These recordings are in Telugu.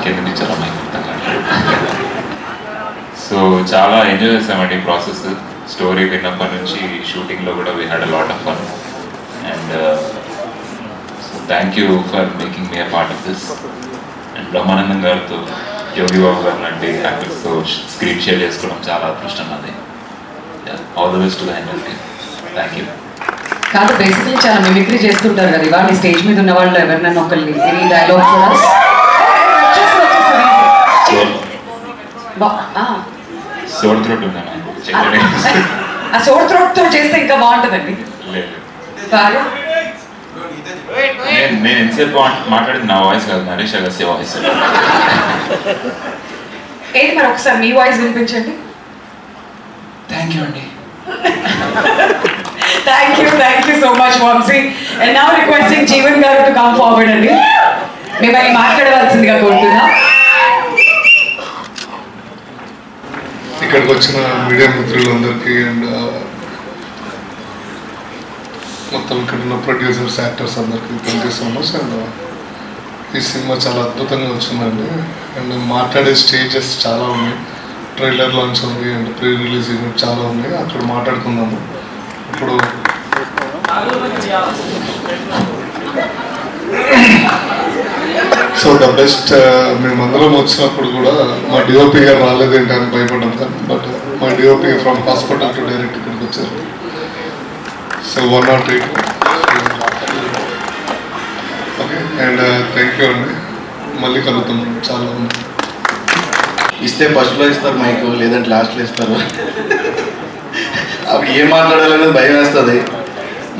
నాకెందుకు ఇచ్చారో మైక్ అర్థం కాదు. సో చాలా ఎంజాయ్ చేసామండి ఈ ప్రాసెస్. స్టోరీ విన్నప్పటి నుంచి షూటింగ్లో కూడా we had a lot of fun. And so thank you for making me a part of this. And Brahmanandam గారితో, యోగి బాబు గారు లాంటి యాక్టర్స్తో స్క్రీన్ షేర్ చేసుకోవడం చాలా అదృష్టం నాది. All the best to the entire team. Thank you. కాదు, బేసిక్లీ చాలా మిమిక్రీ చేస్తుంటారు కదా ఇవాళ స్టేజ్ మీద ఉన్న వాళ్ళు ఎవరినైనా ఒకళ్ళని ఎనీ డైలాగ్ కూడా సోర్ త్రోట్ ఉన్నాను. ఆ సోర్ త్రోట్ తో చేస్తే ఇంకా బాగుంటుందండి. నేను ఎంతసేపు మాట్లాడింది నా వాయిస్ కాదు, నరేష్ అగస్త్య వాయిస్. ఏంటి మరి ఒకసారి మీ వాయిస్ వినిపించండి. థ్యాంక్ యూ అండి. Thank you so much, Vamsi. And now requesting Jeevan garu to come forward అండి. మిమ్మల్ని మాట్లాడవలసిందిగా కోరుతున్నా. ఇక్కడికి వచ్చిన మీడియా మిత్రులందరికీ అండ్ మొత్తం ఇక్కడ ఉన్న ప్రొడ్యూసర్స్, యాక్టర్స్ అందరికీ thank you so much. And ఈ సినిమా చాలా అద్భుతంగా వచ్చిందండి. అండ్ మాట్లాడే స్టేజెస్ చాలా ఉన్నాయి. ట్రైలర్ లాంచ్ ఉంది అండ్ ప్రీ రిలీజ్ ఈవెంట్ చాలా ఉన్నాయి. అక్కడ మాట్లాడుకుందాము. ఇప్పుడు సో ద బెస్ట్, మేమందరం వచ్చినప్పుడు కూడా మా డిఓపి గారు రాలేదేంటి అని భయపడ్డాం కానీ, బట్ మా DOP from hospital to direct ఇక్కడికి వచ్చారు. So 108. Okay, and thank you అండి. మళ్ళీ కలుద్దాం. చాలా ఉంది. ఇస్తే ఫస్ట్లో ఇస్తారు మైక్, లేదంటే లాస్ట్లో ఇస్తారు. అప్పుడు ఏం మాట్లాడాలనేది భయం వేస్తుంది.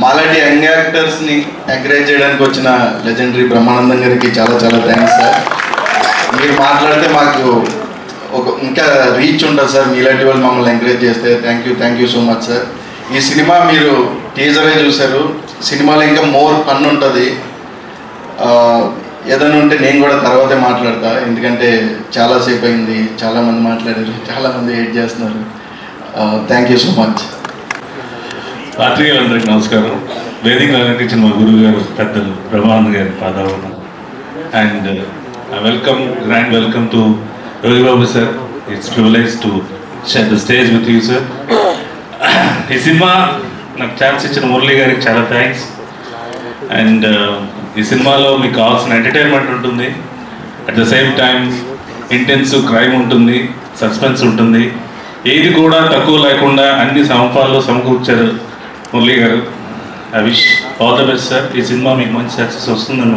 మాలాంటి యంగ్ యాక్టర్స్ని ఎంకరేజ్ చేయడానికి వచ్చిన లెజెండరీ బ్రహ్మానందం గారికి చాలా చాలా థ్యాంక్స్ సార్. మీరు మాట్లాడితే మాకు ఇంకా రీచ్ ఉంటుంది సార్. మీలాంటి వాళ్ళు మమ్మల్ని ఎంకరేజ్ చేస్తే thank you so much sir. ఈ సినిమా మీరు టీజరే చూశారు. సినిమాలో ఇంకా మోర్ ఫన్ ఉంటుంది. ఏదైనా ఉంటే నేను కూడా తర్వాతే మాట్లాడతా, ఎందుకంటే చాలాసేపు అయింది, చాలామంది మాట్లాడారు, చాలామంది వెయిట్ చేస్తున్నారు. Thank you so much. పాత్రికేయులందరికీ నమస్కారం. వేదిక అలంకరించిన మా గురువు గారు పెద్దలు బ్రహ్మానంద గారి పాదాలను and grand welcome to Yogi Babu sir. It's privilege to share the stage with you sir. ఈ సినిమా నాకు ఛాన్స్ ఇచ్చిన మురళి గారికి చాలా థ్యాంక్స్. అండ్ ఈ సినిమాలో మీకు కావాల్సిన ఎంటర్టైన్మెంట్ ఉంటుంది, at the same time intensive crime ఉంటుంది, సస్పెన్స్ ఉంటుంది. ఏది కూడా తక్కువ లేకుండా అన్ని సమపాల్లో సమకూర్చారు మురళి గారు. I wish all the best sir. ఈ సినిమా మీకు మంచి సక్సెస్ వస్తుందని